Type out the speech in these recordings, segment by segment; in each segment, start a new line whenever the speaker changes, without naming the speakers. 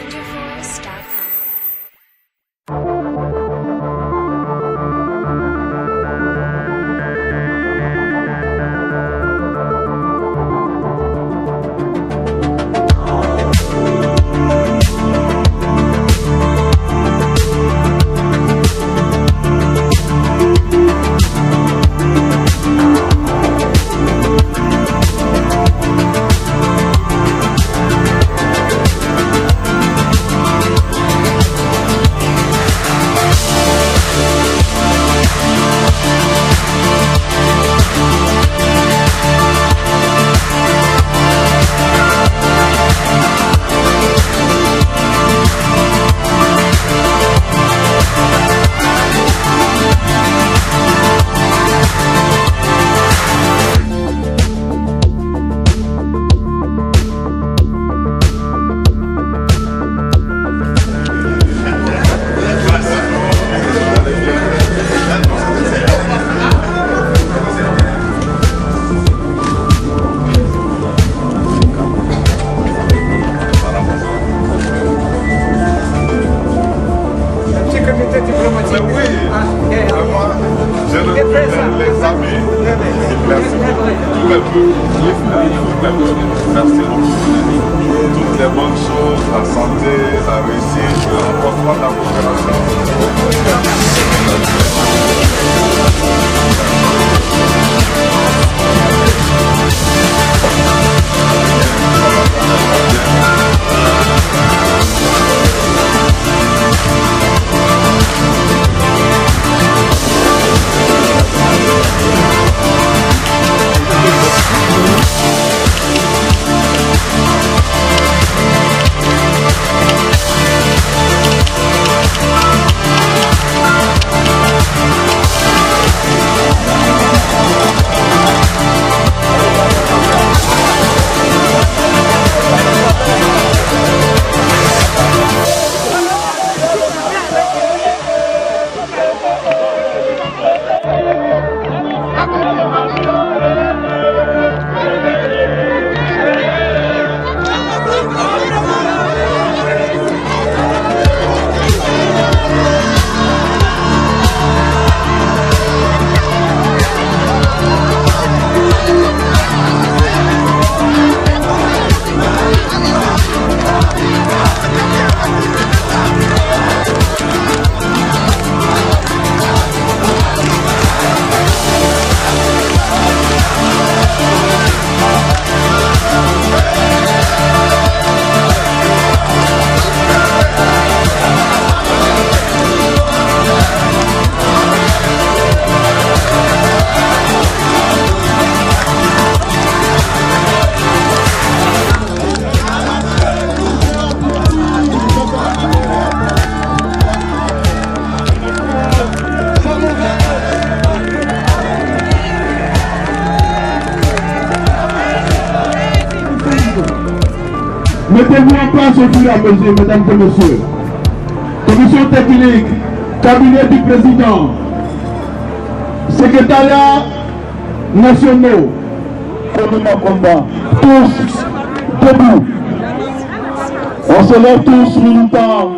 RadioForce.com.
Toutes les bonnes choses, la santé, la réussite, le renforcement de la coopération.
Mettez-vous en place au fur et à mesure, mesdames et messieurs. Commission technique, cabinet du président, secrétariat nationaux, combat, tous debout. On se lève tous militants.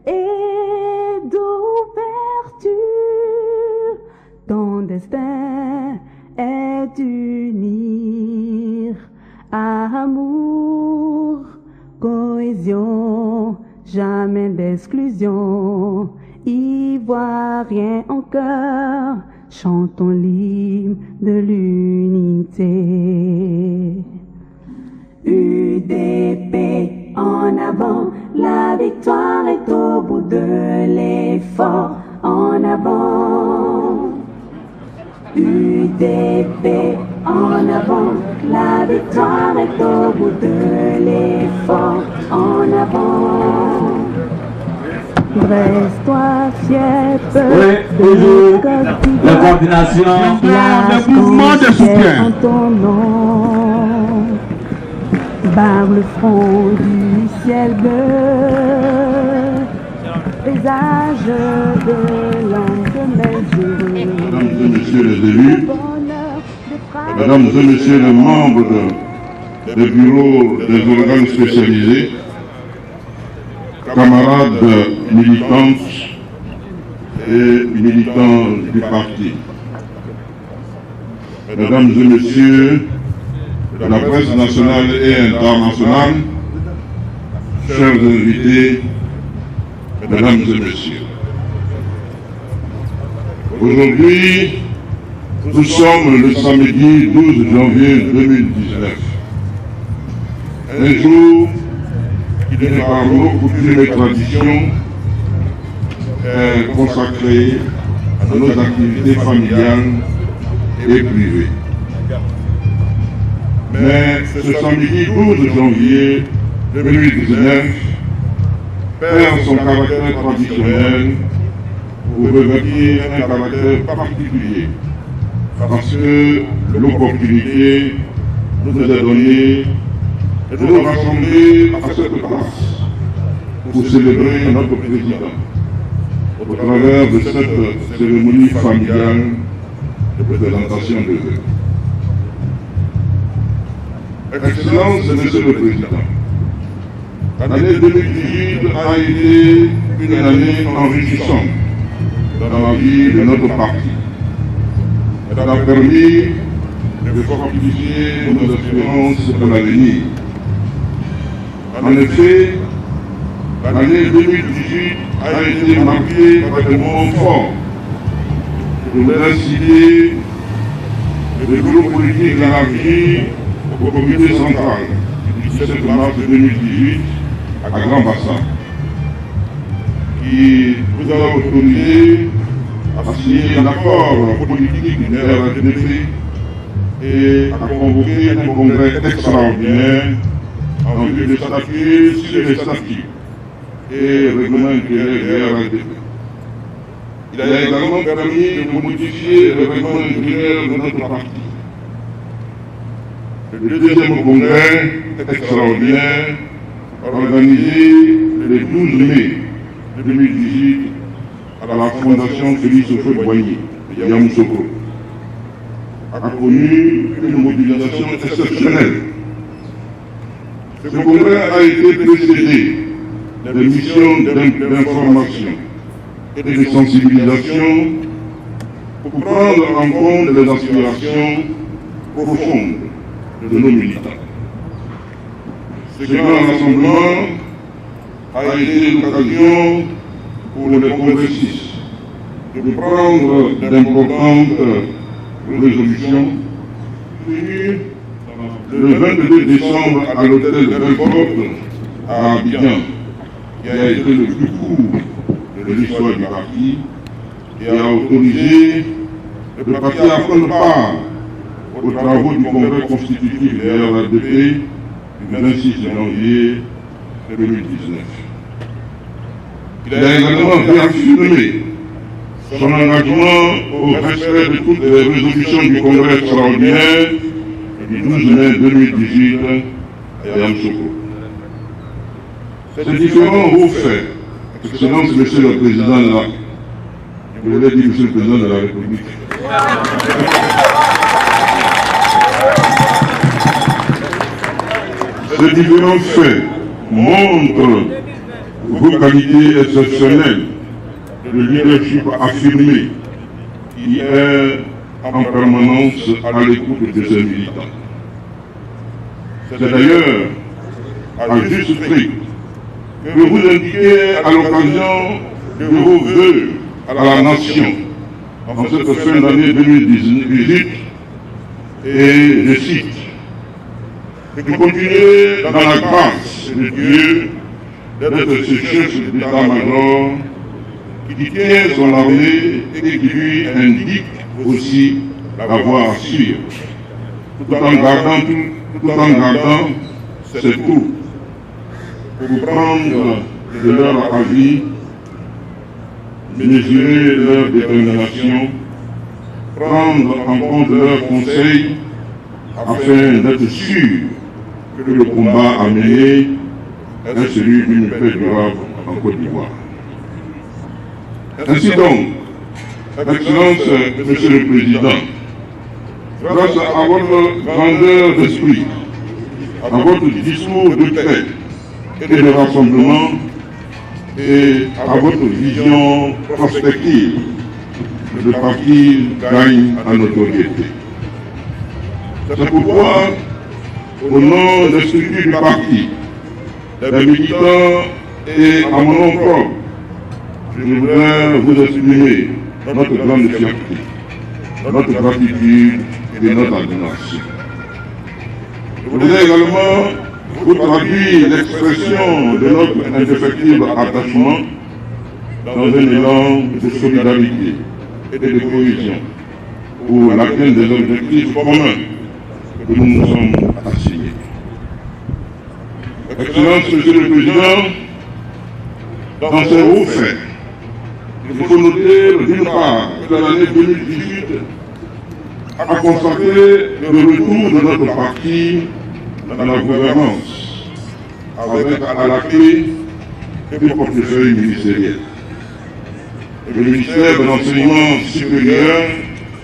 Et d'ouverture, ton destin est d'unir. Amour, cohésion, jamais d'exclusion. Ivoirien en cœur, chantons l'hymne de l'unité. UDP en avant, la victoire est au bout de l'effort. En avant. UDP en avant, la victoire est au bout de l'effort. En avant. Brestois, fier,
Oui, la coordination, le mouvement de soutien.
En ton nom, barre le front du ciel bleu, paysage de lendemain heureux.
Mesdames et messieurs les élus, mesdames et messieurs les membres des bureaux des organes spécialisés,
camarades militantes et militants du parti, Mesdames et Messieurs de la presse nationale et internationale, chers invités, Mesdames et Messieurs, aujourd'hui, nous sommes le samedi 12 janvier 2019, un jour qui est par nos coutumes et traditions consacré à nos activités familiales et privées. Mais ce samedi 12 janvier 2019 perd son caractère traditionnel pour revêtir un caractère particulier, parce que l'opportunité nous est donnée de nous rassembler à cette place pour célébrer notre président au travers de cette cérémonie familiale de présentation de vœux. Excellence, Monsieur le Président, l'année 2018 a été une année enrichissante dans la vie de notre parti. Elle a permis de fortifier nos espérances pour l'avenir. En effet, l'année 2018 a été marquée par des moments forts. Je voudrais citer le bureau politique élargi au comité central du 17 mars 2018 à Grand Bassin, qui vous a autorisé à signer un accord politique de RRDP et à convoquer un congrès extraordinaire en vue de statuer sur les statuts et règlements intérieurs de RRDP. Il a également permis de modifier le règlement intérieur de notre parti. Le deuxième congrès extraordinaire, organisé le 12 mai 2018 à la Fondation Félix Houphouët-Boigny de Yamoussoukro, a connu une mobilisation exceptionnelle. Ce congrès a été précédé de missions d'information et de sensibilisation pour prendre en compte les aspirations profondes de nos militants. Ce grand rassemblement a été l'occasion pour les congressistes de prendre d'importantes résolutions prises le 22 décembre à l'hôtel Belfort à Abidjan, qui a été le plus court de l'histoire du parti, et a autorisé le parti à prendre part aux travaux du congrès constitutif de RRDP du 26 janvier 2019. Il a également réaffirmé son engagement au respect de toutes les résolutions du congrès extraordinaire du 12 mai 2018 à Yamoussoukro. Ces différents hauts faits, Excellence, Monsieur le Président de la je voulais dire Monsieur le Président de la République. Ces différents faits montrent vos qualités exceptionnelles de leadership affirmé qui est en permanence à l'écoute de ses militants. C'est d'ailleurs à juste titre que vous indiquez à l'occasion de vos vœux à la nation en cette fin d'année 2018, et je cite, de continuer dans la grâce de Dieu d'être ce chef d'état-major qui tient son armée et qui lui indique aussi la voie à suivre, tout en gardant ses troupes pour prendre de leur avis, mesurer leur détermination, prendre en compte leurs conseils afin d'être sûr que le combat à mener est celui d'une paix durable en Côte d'Ivoire. Ainsi donc, Excellence, Monsieur le Président, grâce à votre grandeur d'esprit, à votre discours de paix et de rassemblement, et à votre vision prospective, le parti gagne en notoriété. C'est pourquoi, au nom des structures du parti, des militants et à mon nom propre, je voudrais vous exprimer notre grande fierté, notre gratitude et notre admiration. Je voudrais également vous traduire l'expression de notre indéfectible attachement dans un élan de solidarité et de cohésion pour l'atteinte des objectifs communs que nous nous sommes assignés. Excellence, Monsieur le Président, dans ces hauts faits, il faut noter d'une part que l'année 2018 a consacré le retour de notre parti dans la gouvernance, avec à la clé le portefeuille ministériel. Le ministère de l'Enseignement supérieur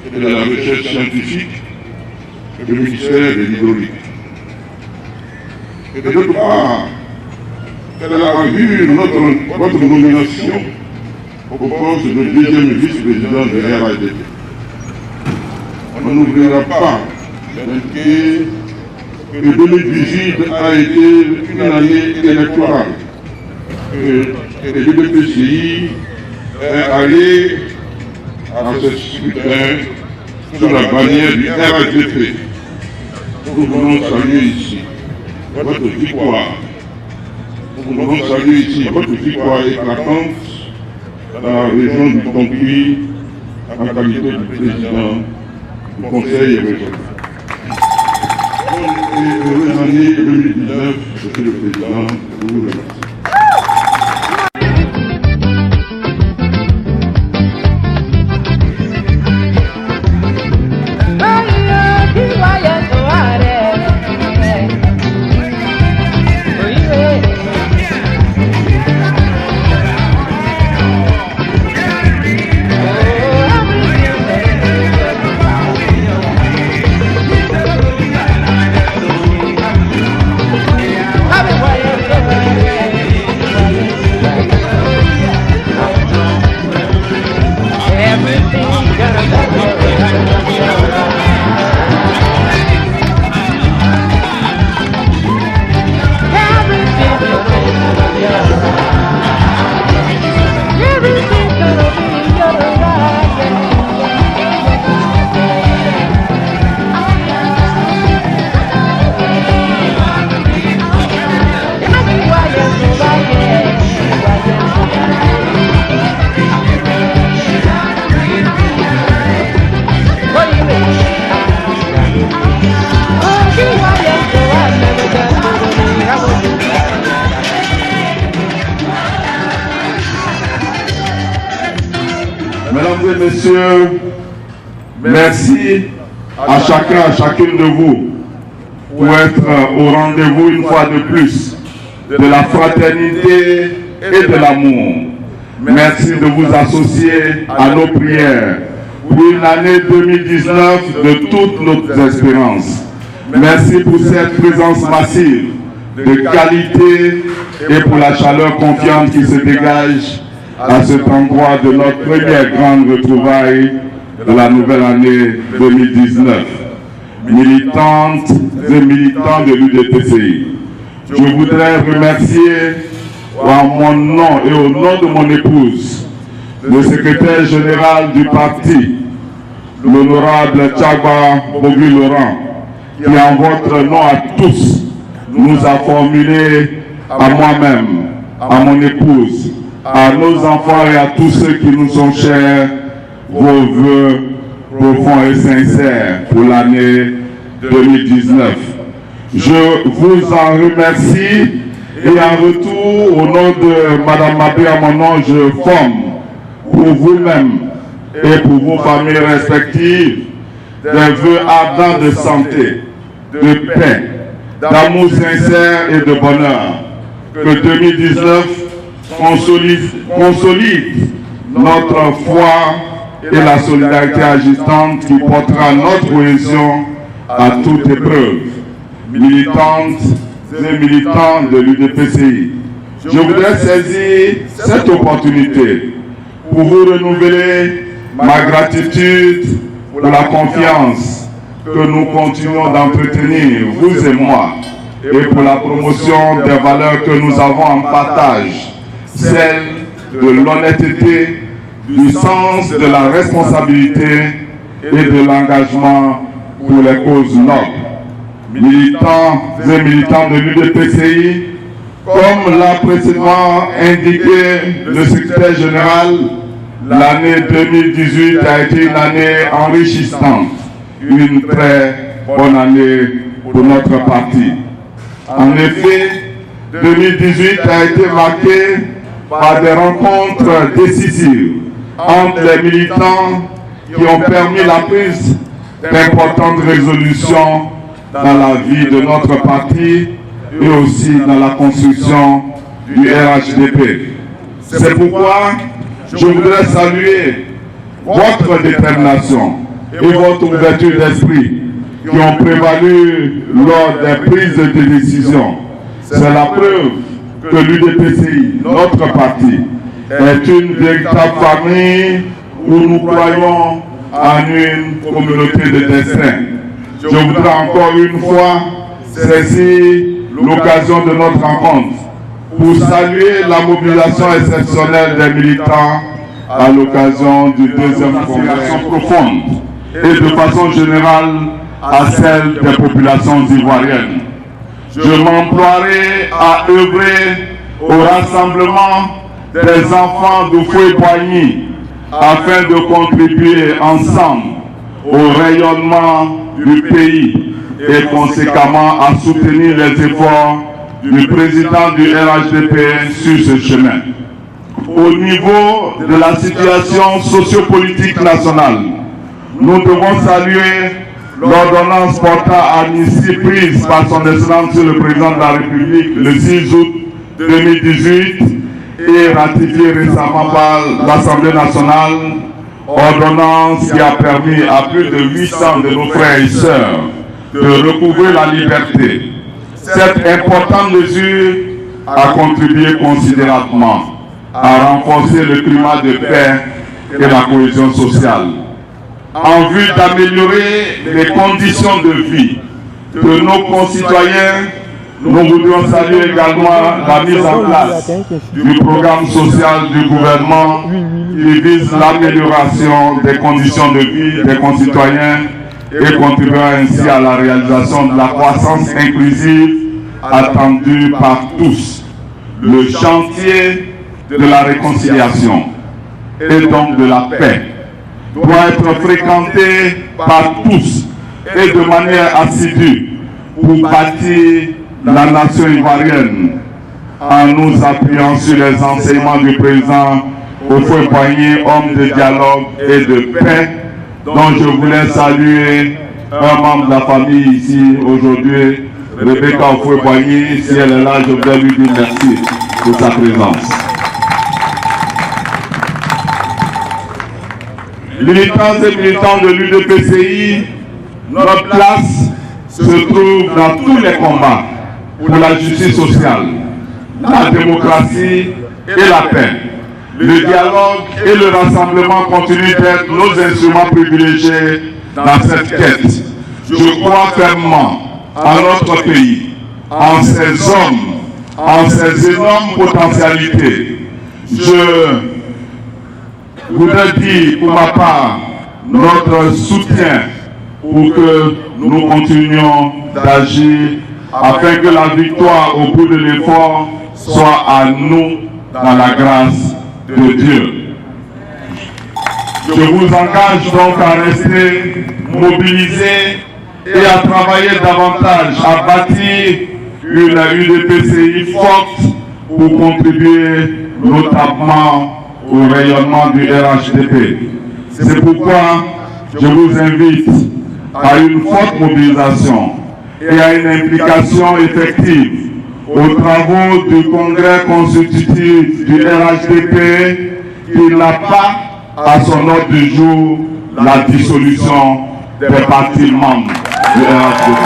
et de la Recherche scientifique, le ministère de l'Hydraulique. Et d'autre part, elle a vu votre nomination au poste de deuxième vice-président de RADP. On n'oubliera pas d'indiquer que 2018 a été une année électorale. Et le BPCI est allé à ce scrutin sous la bannière du RADP. Nous voulons saluer ici votre victoire. Nous voulons saluer ici votre victoire éclatante dans la région du Tonki en qualité de président du Conseil régional. Et heureuse année 2019, Monsieur le Président, je vous remercie.
Mesdames et messieurs, merci à chacun, à chacune de vous pour être au rendez-vous une fois de plus de la fraternité et de l'amour. Merci de vous associer à nos prières pour une année 2019 de toutes nos espérances. Merci pour cette présence massive de qualité et pour la chaleur confiante qui se dégage à cet endroit de notre première grande retrouvaille de la nouvelle année 2019. Militantes et militants de l'UDPCI, je voudrais remercier en mon nom et au nom de mon épouse, le secrétaire général du parti, l'honorable Tchagba Bogui-Laurent, qui en votre nom à tous nous a formulé, à moi-même, à mon épouse, à nos enfants et à tous ceux qui nous sont chers, vos vœux profonds et sincères pour l'année 2019. Je vous en remercie et en retour, au nom de Madame Mabé, à mon nom, je forme pour vous-même et pour vos familles respectives des vœux ardents de santé, de paix, d'amour sincère et de bonheur. Que 2019 consolide notre foi et la solidarité agissante qui portera notre cohésion à toute épreuve. Militantes et militants de l'UDPCI, je voudrais saisir cette opportunité pour vous renouveler ma gratitude pour la confiance que nous continuons d'entretenir, vous et moi, et pour la promotion des valeurs que nous avons en partage, celle de l'honnêteté, du sens de la responsabilité et de l'engagement pour les causes nobles. Militants et militants de l'UDPCI, comme l'a précédemment indiqué le secrétaire général, l'année 2018 a été une année enrichissante, une très bonne année pour notre parti. En effet, 2018 a été marqué par des rencontres décisives entre les militants qui ont permis la prise d'importantes résolutions dans la vie de notre parti et aussi dans la construction du RHDP. C'est pourquoi je voudrais saluer votre détermination et votre ouverture d'esprit qui ont prévalu lors des prises de décision. C'est la preuve que l'UDPCI, notre parti, est une véritable famille où nous croyons en une communauté de destin. Je voudrais encore une fois saisir l'occasion de notre rencontre pour saluer la mobilisation exceptionnelle des militants à l'occasion du deuxième congrès profonde et de façon générale à celle des populations ivoiriennes. Je m'emploierai à œuvrer au rassemblement des enfants de Foué-Boigny afin de contribuer ensemble au rayonnement du pays et conséquemment à soutenir les efforts du président du RHDP sur ce chemin. Au niveau de la situation sociopolitique nationale, nous devons saluer l'ordonnance portant amnistie prise par son Excellence le Président de la République le 6 août 2018 et ratifiée récemment par l'Assemblée nationale, ordonnance qui a permis à plus de 800 de nos frères et sœurs de recouvrer la liberté. Cette importante mesure a contribué considérablement à renforcer le climat de paix et la cohésion sociale. En vue d'améliorer les conditions de vie de nos concitoyens, nous voudrions saluer également la mise en place du programme social du gouvernement qui vise l'amélioration des conditions de vie des concitoyens et contribuera ainsi à la réalisation de la croissance inclusive attendue par tous. Le chantier de la réconciliation et donc de la paix doit être fréquenté par tous et de manière assidue pour bâtir la nation ivoirienne en nous appuyant sur les enseignements du président Houphouët-Boigny, homme de dialogue et de paix, dont je voulais saluer un membre de la famille ici aujourd'hui, Rebecca Houphouët-Boigny. Si elle est là, je voudrais lui dire merci pour sa présence. Militants et militants de l'UDPCI, notre place se trouve dans tous les combats pour la justice sociale, la démocratie et la paix. Le dialogue et le rassemblement continuent d'être nos instruments privilégiés dans cette quête. Je crois fermement en notre pays, en ses hommes, en ses énormes potentialités. Je voudrais dire pour ma part notre soutien pour que nous continuions d'agir afin que la victoire au bout de l'effort soit à nous dans la grâce de Dieu. Je vous engage donc à rester mobilisés et à travailler davantage à bâtir une UDPCI forte pour contribuer notamment au rayonnement du RHDP. C'est pourquoi je vous invite à une forte mobilisation et à une implication effective aux travaux du congrès constitutif du RHDP qui n'a pas à son ordre du jour la dissolution des partis membres du RHDP.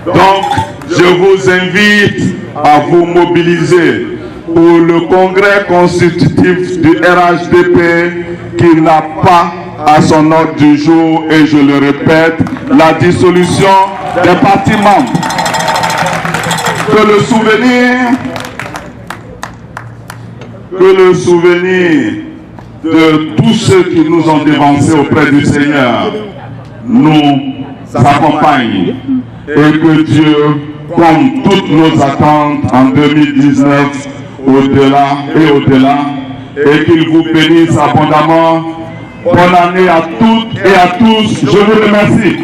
Donc, je vous invite à vous mobiliser pour le congrès constitutif du RHDP qui n'a pas à son ordre du jour, et je le répète, la dissolution des partis membres. Que le souvenir de tous ceux qui nous ont dévancés auprès du Seigneur nous accompagne, et que Dieu, comme toutes nos attentes en 2019, au-delà et au-delà, et qu'il vous bénisse abondamment. Bonne année à toutes et à tous. Je vous remercie.